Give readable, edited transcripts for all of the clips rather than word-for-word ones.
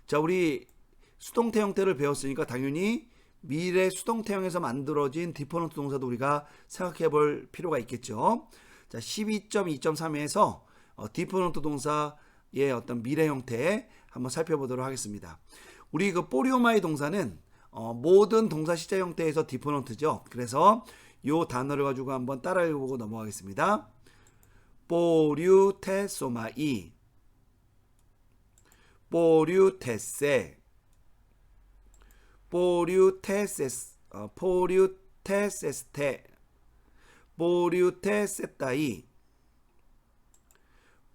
자, 우리 수동태 형태를 배웠으니까 당연히 미래 수동태형에서 만들어진 디퍼런트 동사도 우리가 생각해 볼 필요가 있겠죠. 자, 12.2.3에서 디퍼런트 동사의 어떤 미래 형태 한번 살펴보도록 하겠습니다. 우리 그 포리오마이 동사는 모든 동사 시제 형태에서 디퍼런트죠. 그래서 이 단어를 가지고 한번 따라 읽어보고 넘어가겠습니다. 포류테소마이, 포류테세, 포류테세스테, 포류테세타이,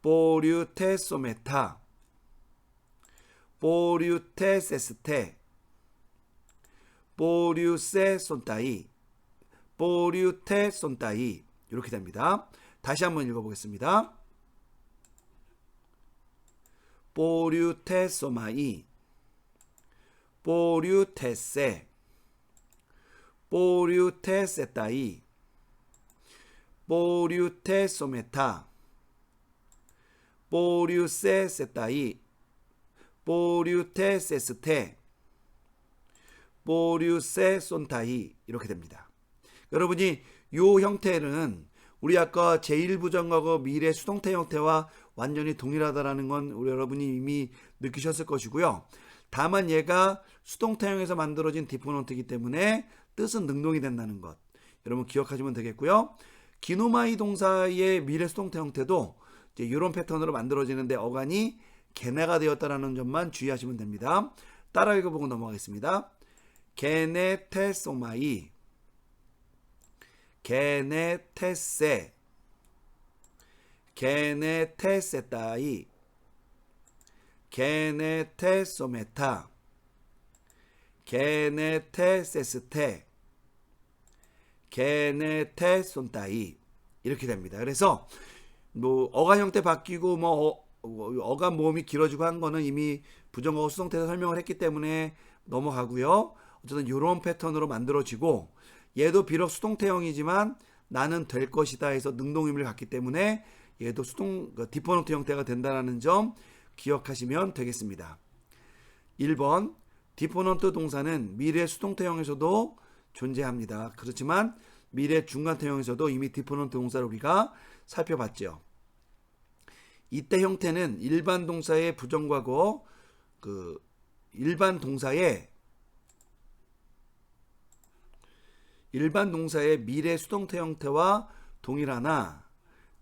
포류테소메타, 포류테세스테, 포류세손타이, 포류테손타이 이렇게 됩니다. 다시 한번 읽어보겠습니다. 포류테소마이, 포류테세, 포류테세타이, 포류테소메타, 포류세세타이, 포류테세스테, 포류세손타이 이렇게 됩니다. 여러분이 이 형태는 우리 아까 제1부정과거 미래 수동태 형태와 완전히 동일하다라는 건 우리 여러분이 이미 느끼셨을 것이고요. 다만 얘가 수동태형에서 만들어진 디퍼런트이기 때문에 뜻은 능동이 된다는 것 여러분 기억하시면 되겠고요. 기노마이 동사의 미래 수동태 형태도 이제 이런 패턴으로 만들어지는데 어간이 게네가 되었다라는 점만 주의하시면 됩니다. 따라 읽어보고 넘어가겠습니다. 게네테소마이, 게네테세, 게네테세타이, 게네테소메타, 게네테세스테, 게네테손타이 이렇게 됩니다. 그래서 뭐 어간 형태 바뀌고 뭐 어간 모음이 길어지고 한 거는 이미 부정어가 수동태에서 설명을 했기 때문에 넘어가고요. 어쨌든 이런 패턴으로 만들어지고 얘도 비록 수동태형이지만 나는 될 것이다 해서 능동의미를 갖기 때문에 얘도 디퍼런트 형태가 된다는 점 기억하시면 되겠습니다. 1번 디퍼런트 동사는 미래 수동태형에서도 존재합니다. 그렇지만 미래 중간태형에서도 이미 디퍼런트 동사를 우리가 살펴봤죠. 이때 형태는 일반 동사의 부정과거 일반 동사의 미래 수동태 형태와 동일하나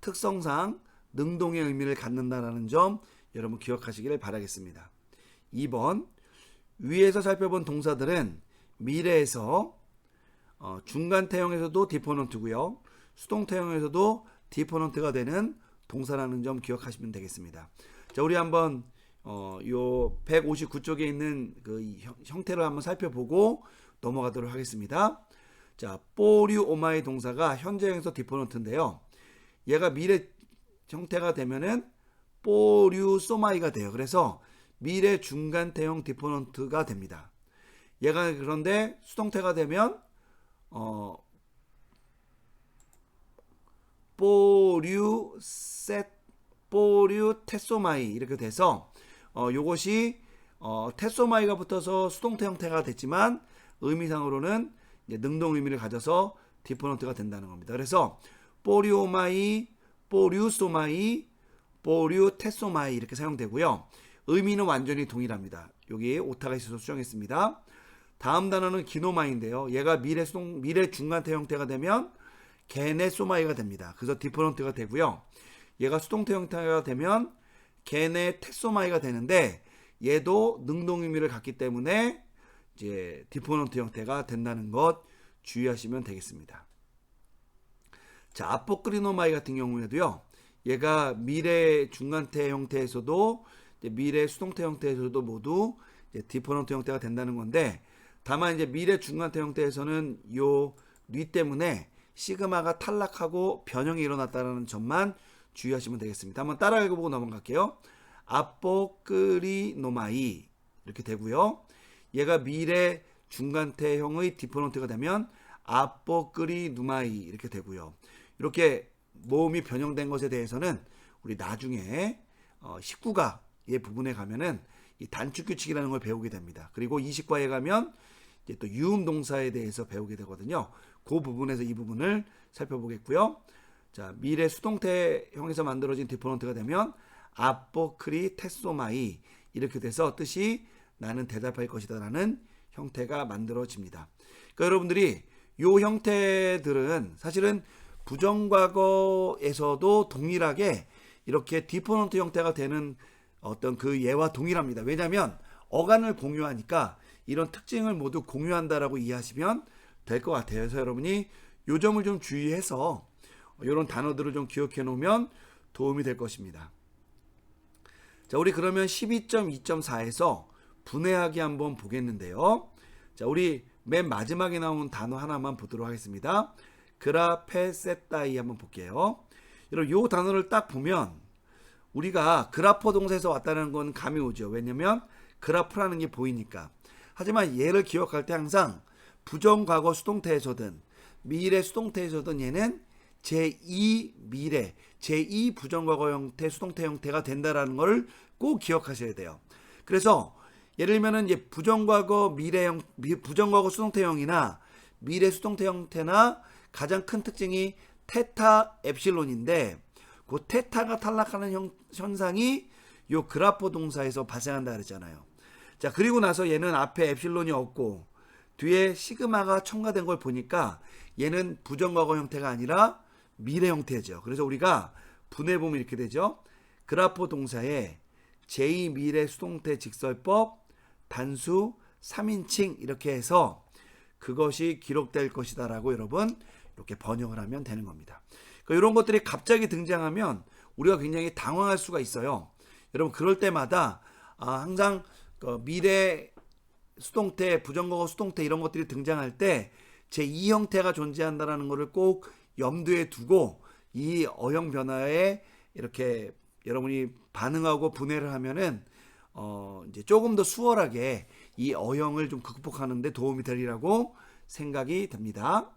특성상 능동의 의미를 갖는다는 점 여러분 기억하시기를 바라겠습니다. 2번 위에서 살펴본 동사들은 미래에서 중간태형에서도 디퍼런트고요. 수동태형에서도 디퍼런트가 되는 동사라는 점 기억하시면 되겠습니다. 자, 우리 한번 요 159쪽에 있는 그 형태를 한번 살펴보고 넘어가도록 하겠습니다. 자, 포류오마이 동사가 현재형에서 디퍼런트인데요. 얘가 미래 형태가 되면은 포류소마이가 돼요. 그래서 미래 중간태형 디퍼런트가 됩니다. 얘가 그런데 수동태가 되면 포류테소마이 이렇게 돼서 요것이 테소마이가 붙어서 수동태 형태가 됐지만 의미상으로는 이제 능동 의미를 가져서 디퍼런트가 된다는 겁니다. 그래서 포리오마이, 포류소마이, 포류테소마이 이렇게 사용되고요. 의미는 완전히 동일합니다. 여기 오타가 있어서 수정했습니다. 다음 단어는 기노마이인데요. 얘가 미래 중간태 형태가 되면 게네소마이가 됩니다. 그래서 디퍼런트가 되고요. 얘가 수동태 형태가 되면 게네테소마이가 되는데 얘도 능동 의미를 갖기 때문에 이제 디퍼런트 형태가 된다는 것 주의하시면 되겠습니다. 자, 아포크리노마이 같은 경우에도요. 얘가 미래 중간태 형태에서도 미래 수동태 형태에서도 모두 이제 디퍼런트 형태가 된다는 건데 다만 이제 미래 중간태 형태에서는 요 뉘 때문에 시그마가 탈락하고 변형이 일어났다는 점만 주의하시면 되겠습니다. 한번 따라 읽어보고 넘어갈게요. 아포크리노마이 이렇게 되고요. 얘가 미래 중간태형의 디퍼런트가 되면 아포크리누마이 이렇게 되고요. 이렇게 모음이 변형된 것에 대해서는 우리 나중에 19가의 부분에 가면은 이 단축 규칙이라는 걸 배우게 됩니다. 그리고 20과에 가면 이제 또 유음 동사에 대해서 배우게 되거든요. 그 부분에서 이 부분을 살펴보겠고요. 자, 미래 수동태형에서 만들어진 디포넌트가 되면 아포크리 테소마이 이렇게 돼서 뜻이 나는 대답할 것이다라는 형태가 만들어집니다. 그러니까 여러분들이 이 형태들은 사실은 부정과거에서도 동일하게 이렇게 디포넌트 형태가 되는 어떤 그 예와 동일합니다. 왜냐하면 어간을 공유하니까 이런 특징을 모두 공유한다라고 이해하시면 될 것 같아요. 그래서 여러분이 이 점을 좀 주의해서 이런 단어들을 좀 기억해 놓으면 도움이 될 것입니다. 자, 우리 그러면 12.2.4에서 분해하기 한번 보겠는데요. 자, 우리 맨 마지막에 나온 단어 하나만 보도록 하겠습니다. 그라페세타이 한번 볼게요. 여러분, 이 단어를 딱 보면 우리가 그라퍼 동사에서 왔다는 건 감이 오죠. 왜냐면 그라프라는 게 보이니까. 하지만 얘를 기억할 때 항상 부정과거 수동태에서든 미래 수동태에서든 얘는 제2 미래, 제2 부정과거 형태, 수동태 형태가 된다라는 걸 꼭 기억하셔야 돼요. 그래서 예를 들면은 이제 부정과거 미래형, 부정과거 수동태형이나 미래 수동태 형태나 가장 큰 특징이 테타 엡실론인데 그 테타가 탈락하는 현상이 요 그라퍼 동사에서 발생한다 그랬잖아요. 자, 그리고 나서 얘는 앞에 엡실론이 없고 뒤에 시그마가 첨가된 걸 보니까 얘는 부정과거 형태가 아니라 미래 형태죠. 그래서 우리가 분해보면 이렇게 되죠. 그라퍼 동사에 제2 미래 수동태 직설법 단수 3인칭 이렇게 해서 그것이 기록될 것이다 라고 여러분 이렇게 번역을 하면 되는 겁니다. 그러니까 이런 것들이 갑자기 등장하면 우리가 굉장히 당황할 수가 있어요. 여러분 그럴 때마다 항상 미래 수동태, 부정과거 수동태 이런 것들이 등장할 때 제2 형태가 존재한다는 것을 꼭 염두에 두고 이 어형 변화에 이렇게 여러분이 반응하고 분해를 하면은 이제 조금 더 수월하게 이 어형을 좀 극복하는 데 도움이 되리라고 생각이 듭니다.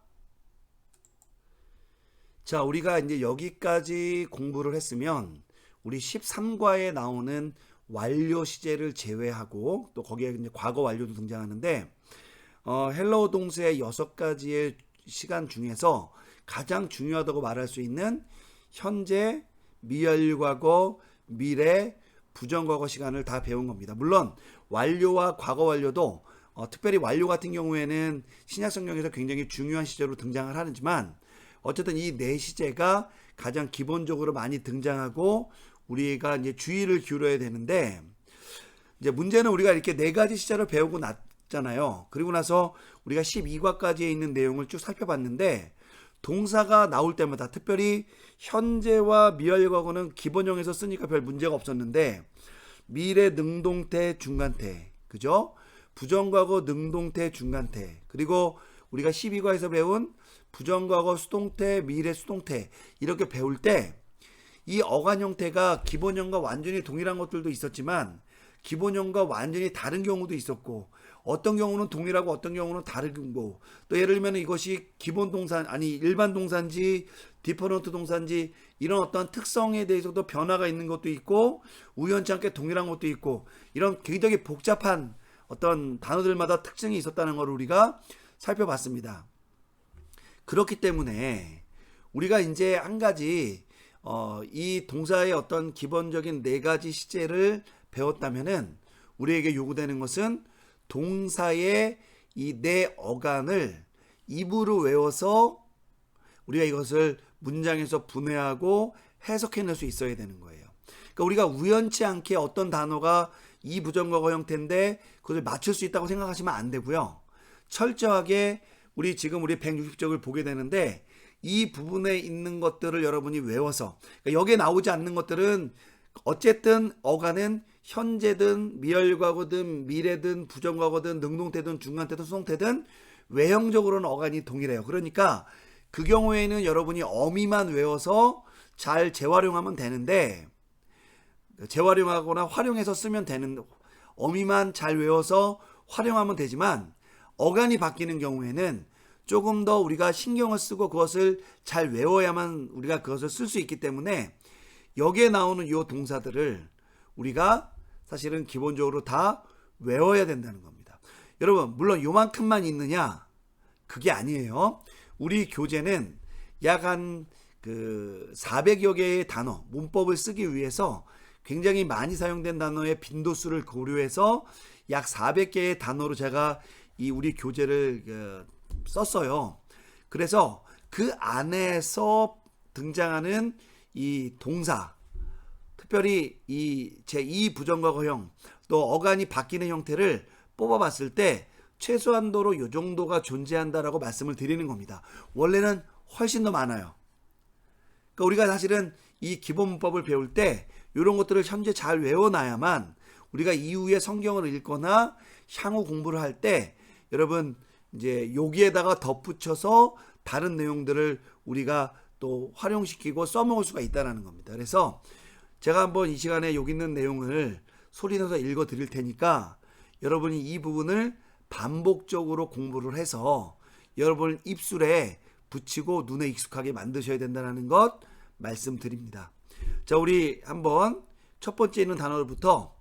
자, 우리가 이제 여기까지 공부를 했으면 우리 13과에 나오는 완료 시제를 제외하고 또 거기에 이제 과거 완료도 등장하는데 헬로우 동사의 6가지의 시간 중에서 가장 중요하다고 말할 수 있는 현재, 미완료과거, 미래, 부정과거 시간을 다 배운 겁니다. 물론 완료와 과거 완료도 특별히 완료 같은 경우에는 신약성경에서 굉장히 중요한 시제로 등장을 하지만 어쨌든 이 네 시제가 가장 기본적으로 많이 등장하고 우리가 이제 주의를 기울여야 되는데 이제 문제는 우리가 이렇게 네 가지 시제를 배우고 났잖아요. 그리고 나서 우리가 12과까지에 있는 내용을 쭉 살펴봤는데 동사가 나올 때마다 특별히 현재와 미완료과거는 기본형에서 쓰니까 별 문제가 없었는데 미래 능동태 중간태 그죠? 부정과거 능동태 중간태 그리고 우리가 12과에서 배운 부정과거 수동태 미래 수동태 이렇게 배울 때 이 어간 형태가 기본형과 완전히 동일한 것들도 있었지만 기본형과 완전히 다른 경우도 있었고 어떤 경우는 동일하고 어떤 경우는 다르고 또 예를 들면 이것이 기본 동사 아니 일반 동사인지 디퍼런트 동사인지 이런 어떤 특성에 대해서도 변화가 있는 것도 있고 우연치 않게 동일한 것도 있고 이런 굉장히 복잡한 어떤 단어들마다 특징이 있었다는 걸 우리가 살펴봤습니다. 그렇기 때문에 우리가 이제 한 가지 이 동사의 어떤 기본적인 네 가지 시제를 배웠다면은 우리에게 요구되는 것은 동사의 이 네 어간을 입으로 외워서 우리가 이것을 문장에서 분해하고 해석해낼 수 있어야 되는 거예요. 그러니까 우리가 우연치 않게 어떤 단어가 이 부정과거 형태인데 그것을 맞출 수 있다고 생각하시면 안 되고요. 철저하게 우리 지금 우리 160쪽을 보게 되는데 이 부분에 있는 것들을 여러분이 외워서 그러니까 여기에 나오지 않는 것들은 어쨌든 어간은 현재든 미완료과거든 미래든 부정과거든 능동태든 중간태든 수동태든 외형적으로는 어간이 동일해요. 그러니까 그 경우에는 여러분이 어미만 외워서 잘 재활용하면 되는데 재활용하거나 활용해서 쓰면 되는 어미만 잘 외워서 활용하면 되지만 어간이 바뀌는 경우에는 조금 더 우리가 신경을 쓰고 그것을 잘 외워야만 우리가 그것을 쓸 수 있기 때문에 여기에 나오는 이 동사들을 우리가 사실은 기본적으로 다 외워야 된다는 겁니다. 여러분, 물론 요만큼만 있느냐? 그게 아니에요. 우리 교재는 약 한 400여 개의 단어, 문법을 쓰기 위해서 굉장히 많이 사용된 단어의 빈도수를 고려해서 약 400개의 단어로 제가 이 우리 교재를 썼어요. 그래서 그 안에서 등장하는 이 동사, 특별히 이 제2 부정과거형 또 어간이 바뀌는 형태를 뽑아봤을 때 최소한도로 이 정도가 존재한다라고 말씀을 드리는 겁니다. 원래는 훨씬 더 많아요. 그러니까 우리가 사실은 이 기본 문법을 배울 때 이런 것들을 현재 잘 외워놔야만 우리가 이후에 성경을 읽거나 향후 공부를 할 때 여러분 이제 여기에다가 덧붙여서 다른 내용들을 우리가 또 활용시키고 써먹을 수가 있다는 겁니다. 그래서 제가 한번 이 시간에 여기 있는 내용을 소리내서 읽어 드릴 테니까 여러분이 이 부분을 반복적으로 공부를 해서 여러분 입술에 붙이고 눈에 익숙하게 만드셔야 된다는 것 말씀드립니다. 자, 우리 한번 첫 번째 있는 단어부터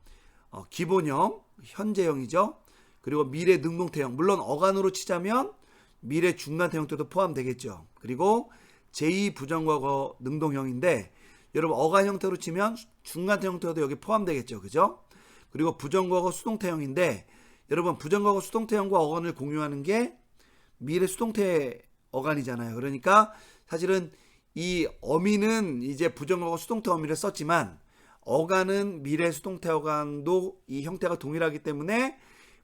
기본형, 현재형이죠. 그리고 미래 능동태형, 물론 어간으로 치자면 미래 중간태형태도 포함되겠죠. 그리고 제2 부정과거 능동형인데 여러분 어간 형태로 치면 중간태 형태도 여기 포함되겠죠. 그죠? 그리고 부정과거 수동태형인데 여러분 부정과거 수동태형과 어간을 공유하는 게 미래 수동태 어간이잖아요. 그러니까 사실은 이 어미는 이제 부정과거 수동태 어미를 썼지만 어간은 미래 수동태 어간도 이 형태가 동일하기 때문에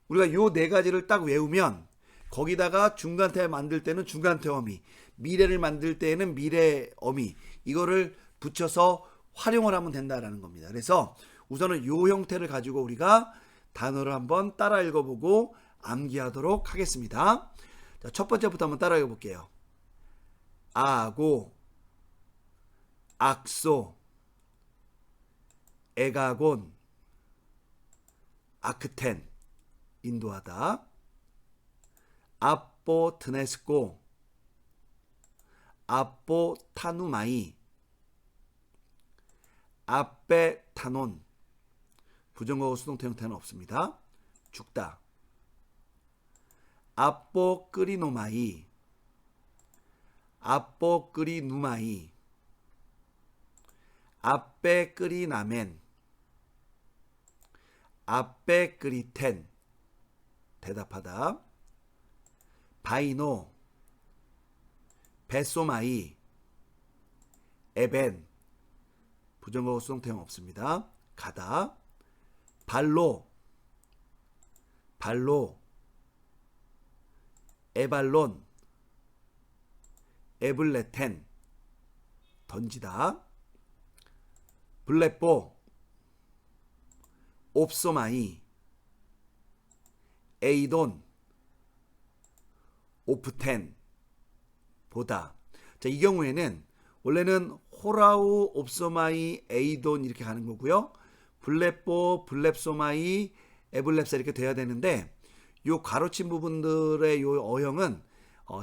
우리가 요 네 가지를 딱 외우면 거기다가 중간태 만들 때는 중간태 어미, 미래를 만들 때는 미래 어미 이거를 붙여서 활용을 하면 된다라는 겁니다. 그래서 우선은 요 형태를 가지고 우리가 단어를 한번 따라 읽어보고 암기하도록 하겠습니다. 자, 첫 번째부터 한번 따라 읽어볼게요. 아고, 악소, 에가곤, 아크텐, 인도하다, 아뽀 트네스코, 아뽀 타누마이, 아페 타논, 부정과거 수동태 형태는 없습니다. 죽다. 아뽀 끄리노마이, 아뽀 끄리누마이, 아빼 끄리나멘, 아빼 끄리텐, 대답하다. 바이노, 베소마이, 에벤, 부정과거 수동태형 없습니다. 가다. 발로, 발로, 에발론, 에블레텐, 던지다. 블레뽀, 옵소마이, 에이돈, 오프텐, 보다. 자, 이 경우에는 원래는 호라우, 옵소마이, 에이돈 이렇게 가는 거고요. 블레뽀, 블렙소마이, 에블렙사 이렇게 돼야 되는데 요 가로친 부분들의 요 어형은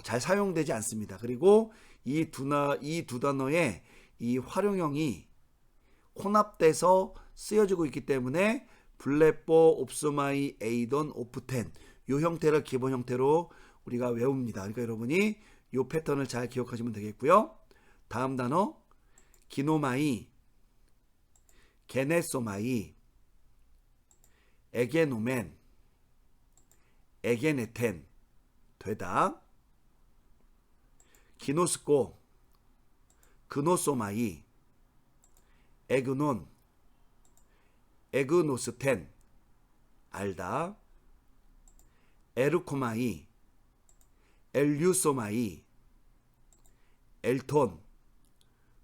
잘 사용되지 않습니다. 그리고 이 두 단어의 이 활용형이 혼합돼서 쓰여지고 있기 때문에 블레뽀, 옵소마이, 에이돈, 오프텐 요 형태를 기본 형태로 우리가 외웁니다. 그러니까 여러분이 요 패턴을 잘 기억하시면 되겠고요. 다음 단어 기노마이, 게네소마이, 에게노멘, 에게네텐, 되다. 기노스코, 그노소마이, 에그논, 에그노스텐, 알다. 에르코마이, 엘류소마이, 엘톤,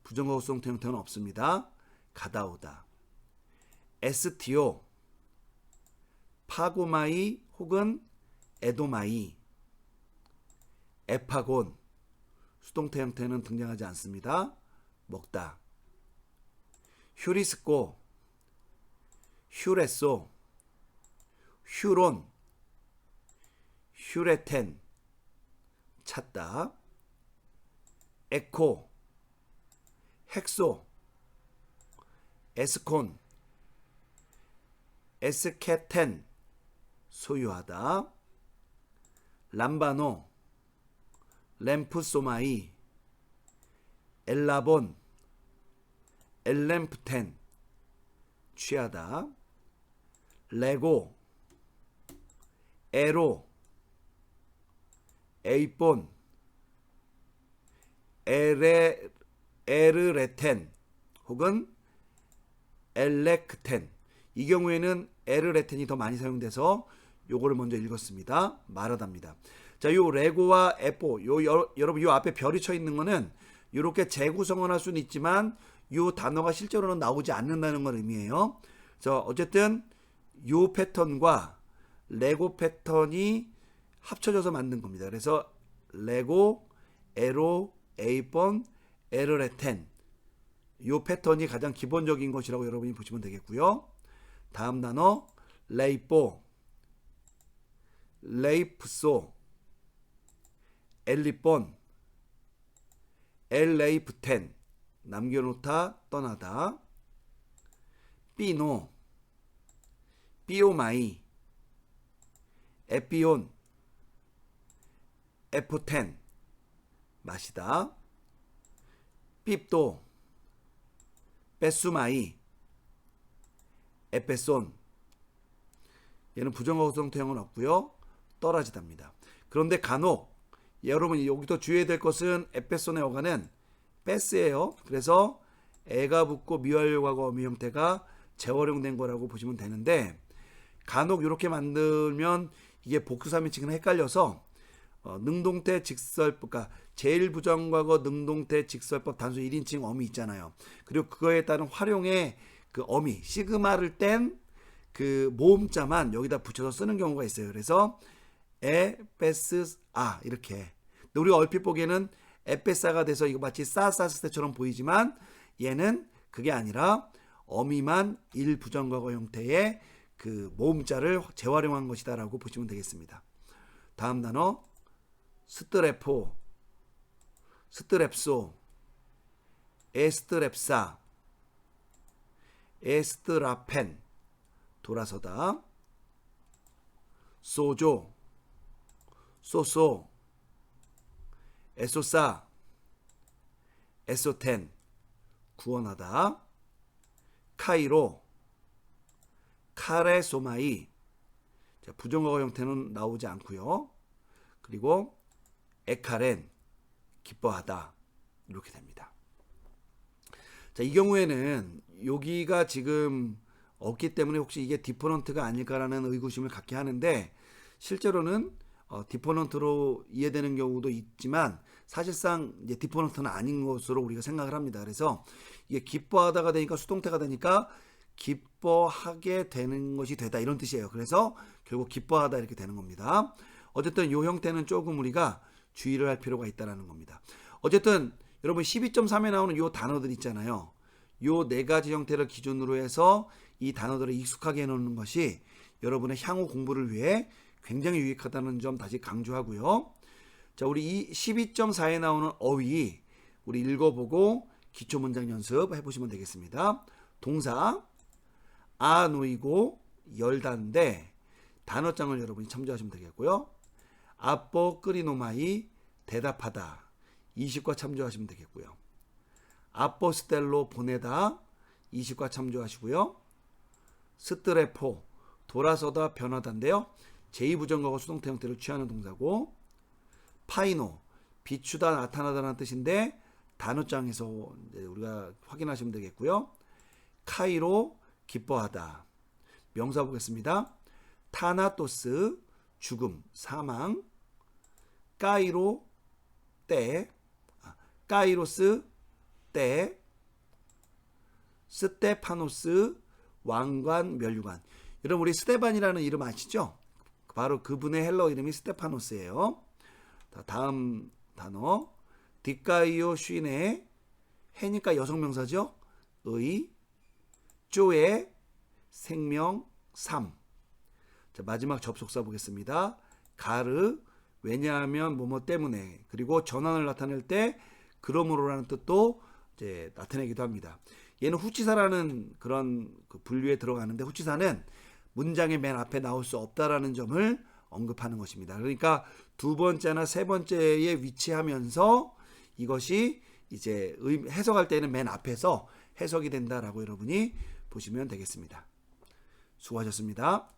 부정과거 수동태 형태는 없습니다. 가다오다. 에스티오, 파고마이 혹은 에도마이, 에파곤, 수동태 형태는 등장하지 않습니다. 먹다. 휴리스코, 휴레소, 휴론, 휴레텐, 찾다. 에코, 헥소, 에스콘, 에스케텐 소유하다. 람바노 램프소마이 엘라본 엘램프텐 취하다. 레고 에로 에이폰 에르레텐 혹은 엘렉텐. 이 경우에는 에르레텐이 더 많이 사용돼서 요거를 먼저 읽었습니다. 말하답니다. 자, 요 레고와 에포, 여러분 요 앞에 별이 쳐 있는 거는 요렇게 재구성을 할 수는 있지만 요 단어가 실제로는 나오지 않는다는 걸 의미해요. 자, 어쨌든 요 패턴과 레고 패턴이 합쳐져서 만든 겁니다. 그래서 레고, 에로, 에이폰, 에르레텐 요 패턴이 가장 기본적인 것이라고 여러분이 보시면 되겠고요. 다음 단어 레이포, 레이프소, 엘리폰, 엘레이프텐 남겨놓다 떠나다. 삐노, 삐오마이, 에피온, 에포텐 마시다. 삐또, 빼수마이, 에페손. 얘는 부정어 구성태형은 없고요. 떨어지답니다. 그런데 간혹 여러분 여기서 주의해야 될 것은 에페손의 어간은 빼스예요. 그래서 애가 붙고 미완료 과거 어미 형태가 재활용된 거라고 보시면 되는데 간혹 이렇게 만들면 이게 복수삼인칭은 헷갈려서 능동태 직설법, 그러니까 제1부정과거 능동태 직설법 단수 1인칭 어미 있잖아요. 그리고 그거에 따른 활용의 그 어미 시그마를 뗀 그 모음자만 여기다 붙여서 쓰는 경우가 있어요. 그래서 에페스아 이렇게. 근데 우리가 얼핏 보기에는 에페사가 돼서 이거 마치 싸쌌을 때처럼 보이지만 얘는 그게 아니라 어미만 1부정과거 형태의 그 모음자를 재활용한 것이다라고 보시면 되겠습니다. 다음 단어 스트레포, 스트랩소, 에스트랩사, 에스트라펜 돌아서다. 소조, 소소, 에소사, 에소텐 구원하다. 카이로, 카레소마이. 자, 부정어가 형태는 나오지 않고요. 그리고 에카렌 기뻐하다 이렇게 됩니다. 자, 이 경우에는 여기가 지금 없기 때문에 혹시 이게 디퍼런트가 아닐까라는 의구심을 갖게 하는데 실제로는 디퍼런트로 이해되는 경우도 있지만 사실상 이제 디퍼런트는 아닌 것으로 우리가 생각을 합니다. 그래서 이게 기뻐하다가 되니까 수동태가 되니까 기뻐하게 되는 것이 되다 이런 뜻이에요. 그래서 결국 기뻐하다 이렇게 되는 겁니다. 어쨌든 이 형태는 조금 우리가 주의를 할 필요가 있다는 겁니다. 어쨌든 여러분 12.3에 나오는 이 단어들 있잖아요. 이 네 가지 형태를 기준으로 해서 이 단어들을 익숙하게 해놓는 것이 여러분의 향후 공부를 위해 굉장히 유익하다는 점 다시 강조하고요. 자, 우리 이 12.4에 나오는 어휘 우리 읽어보고 기초문장 연습 해보시면 되겠습니다. 동사 아 놓이고 열다인데 단어장을 여러분이 참조하시면 되겠고요. 아뽀 끄리노마이 대답하다 이식과 참조하시면 되겠고요. 아포스텔로 보내다 이식과 참조하시고요. 스트레포 돌아서다 변하다인데요. 제2부정과거 수동태 형태를 취하는 동사고 파이노 비추다 나타나다라는 뜻인데 단어장에서 우리가 확인하시면 되겠고요. 카이로 기뻐하다 명사 보겠습니다. 타나토스 죽음 사망 까이로 때 까이로스 때 스테파노스 왕관 면류관. 여러분 우리 스테반이라는 이름 아시죠? 바로 그분의 헬러 이름이 스테파노스예요. 다음 단어 디카이오 쉰의 해니까 여성명사죠. 의 쪼의 생명 삶. 자, 마지막 접속사 보겠습니다. 가르 왜냐하면 뭐뭐 때문에 그리고 전환을 나타낼 때 그러므로라는 뜻도 이제 나타내기도 합니다. 얘는 후치사라는 그런 그 분류에 들어가는데 후치사는 문장의 맨 앞에 나올 수 없다라는 점을 언급하는 것입니다. 그러니까 두 번째나 세 번째에 위치하면서 이것이 이제 해석할 때는 맨 앞에서 해석이 된다라고 여러분이 보시면 되겠습니다. 수고하셨습니다.